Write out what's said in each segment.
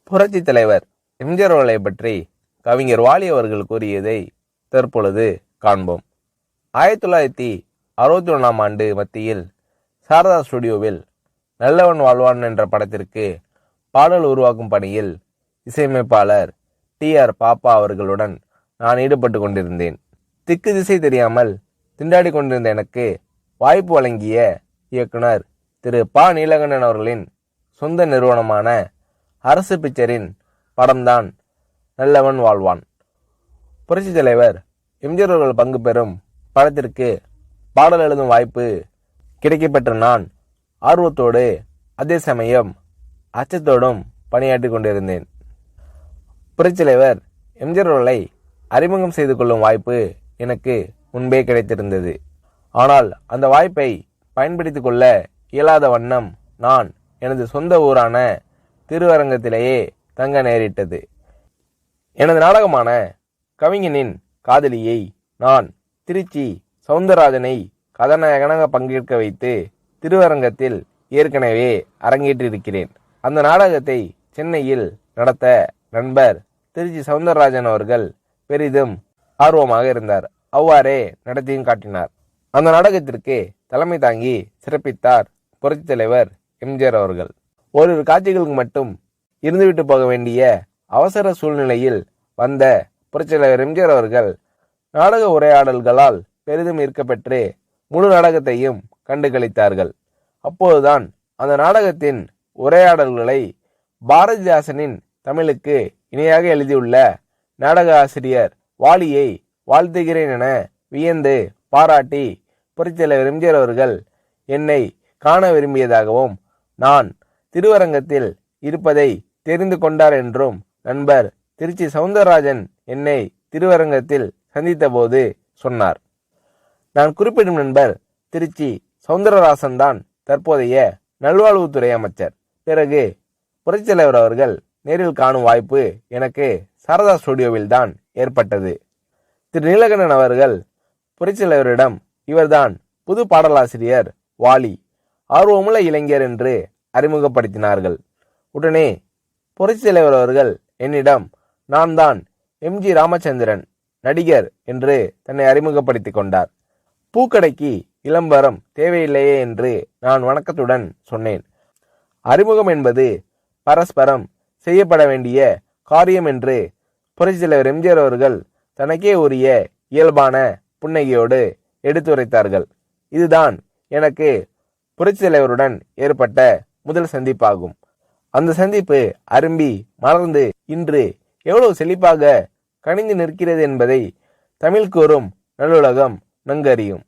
புரட்சி தலைவர் எம்ஜிஆர் அவர்களை பற்றி கவிஞர் வாலி அவர்கள் கூறியதை தற்பொழுது காண்போம். 1961ஆம் ஆண்டு மத்தியில் சாரதா ஸ்டுடியோவில் நல்லவன் வாழ்வான் என்ற படத்திற்கு பாடல் உருவாக்கும் பணியில் இசையமைப்பாளர் TR பாப்பா அவர்களுடன் நான் ஈடுபட்டு கொண்டிருந்தேன். திக்கு திசை தெரியாமல் திண்டாடி கொண்டிருந்த எனக்கு வாய்ப்பு வழங்கிய இயக்குனர் திரு ப. நீலகண்டன் அவர்களின் சொந்த நிறுவனமான அரசு பிக்சரின் படம்தான் நல்லவன் வாழ்வான். புரட்சி தலைவர் எம்ஜிஆர் அவர்கள் பங்கு பெறும் படத்திற்கு பாடல் எழுதும் வாய்ப்பு கிடைக்கப்பெற்ற நான் ஆர்வத்தோடு அதே சமயம் அச்சத்தோடும் பணியாற்றி கொண்டிருந்தேன். புரட்சி தலைவர் எம்ஜிஆர் அவர்களை அறிமுகம் செய்து கொள்ளும் வாய்ப்பு எனக்கு முன்பே கிடைத்திருந்தது. ஆனால் அந்த வாய்ப்பை பயன்படுத்திக் கொள்ள இயலாத வண்ணம் நான் எனது சொந்த ஊரான திருவரங்கத்திலேயே தங்க நேரிட்டது. எனது நாடகமான கவிஞனின் காதலியை நான் திருச்சி சவுந்தரராஜனை கதாநாயகனாக பங்கேற்க வைத்து திருவரங்கத்தில் ஏற்கனவே அரங்கேற்றிருக்கிறேன். அந்த நாடகத்தை சென்னையில் நடத்த நண்பர் திருச்சி சவுந்தரராஜன் அவர்கள் பெரிதும் ஆர்வமாக இருந்தார். அவ்வாறே நடத்தியும் காட்டினார். அந்த நாடகத்திற்கு தலைமை தாங்கி சிறப்பித்தார் புரட்சி தலைவர் எம்ஜிஆர் அவர்கள். ஓரிரு காட்சிகளுக்கு மட்டும் இருந்துவிட்டு போக வேண்டிய அவசர சூழ்நிலையில் வந்த புரட்சி தலைவர் எம்ஜிஆர் அவர்கள் நாடக உரையாடல்களால் பெரிதும் ஈர்க்கப்பெற்று முழு நாடகத்தையும் கண்டு களித்தார்கள். அப்போதுதான் அந்த நாடகத்தின் உரையாடல்களை பாரதிதாசனின் தமிழுக்கு இணையாக எழுதியுள்ள நாடக ஆசிரியர் வாலியை வாழ்த்துகிறேன் என வியந்து பாராட்டி புரட்சி தலைவர் எம்ஜிஆர் அவர்கள் என்னை காண விரும்பியதாகவும் நான் திருவரங்கத்தில் இருப்பதை தெரிந்து கொண்டார் என்றும் நண்பர் திருச்சி சவுந்தரராஜன் என்னை திருவரங்கத்தில் சந்தித்த போது சொன்னார். நான் குறிப்பிடும் நண்பர் திருச்சி சவுந்தரராஜன் தான் தற்போதைய நல்வாழ்வுத்துறை அமைச்சர். பிறகு புரட்சி தலைவர் அவர்கள் நேரில் காணும் வாய்ப்பு எனக்கு சாரதா ஸ்டுடியோவில் தான் ஏற்பட்டது. திரு நீலகண்டன் அவர்கள் புரட்சி தலைவரிடம் இவர்தான் புது பாடலாசிரியர் வாலி, ஆர்வமுள்ள இளைஞர் என்று அறிமுகப்படுத்தினார்கள். உடனே புரட்சி தலைவர் அவர்கள் என்னிடம் நான் தான் MG ராமச்சந்திரன் நடிகர் என்று தன்னை அறிமுகப்படுத்தி கொண்டார். பூக்கடைக்கு விளம்பரம் தேவையில்லையே என்று நான் வணக்கத்துடன் சொன்னேன். அறிமுகம் என்பது பரஸ்பரம் செய்யப்பட வேண்டிய காரியம் என்று புரட்சி தலைவர் எம்ஜிஆர் அவர்கள் தனக்கே உரிய இயல்பான புன்னகையோடு எடுத்துரைத்தார்கள். இதுதான் எனக்கு புரட்சி தலைவருடன் ஏற்பட்ட முதல் சந்திப்பாகும். அந்த சந்திப்பு அரும்பி மலர்ந்து இன்று எவ்வளவு செழிப்பாக கனிந்து நிற்கிறது என்பதை தமிழ் கூறும் நல்லுலகம் நன்கறியும்.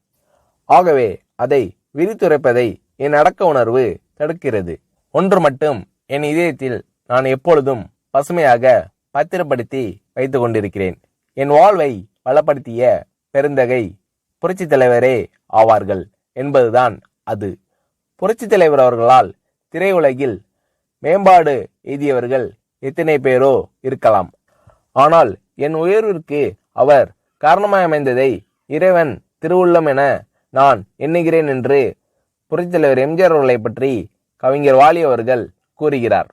ஆகவே அதை விரித்துரைப்பதை என் அடக்க உணர்வு தடுக்கிறது. ஒன்று மட்டும் என் இதயத்தில் நான் எப்பொழுதும் பசுமையாக பத்திரப்படுத்தி வைத்துக் கொண்டிருக்கிறேன். என் வாழ்வை வளப்படுத்திய பெருந்தகை புரட்சி தலைவரே ஆவார்கள் என்பதுதான் அது. புரட்சி தலைவர் அவர்களால் திரையுலகில் மேம்பாடு எய்தியவர்கள் எத்தனை பேரோ இருக்கலாம். ஆனால் என் உயர்விற்கு அவர் காரணமாய் அமைந்ததை இறைவன் திருவுள்ளம் என நான் எண்ணுகிறேன் என்று புரட்சி தலைவர் எம்ஜிஆர் அவர்களை பற்றி கவிஞர் வாலி அவர்கள் கூறுகிறார்.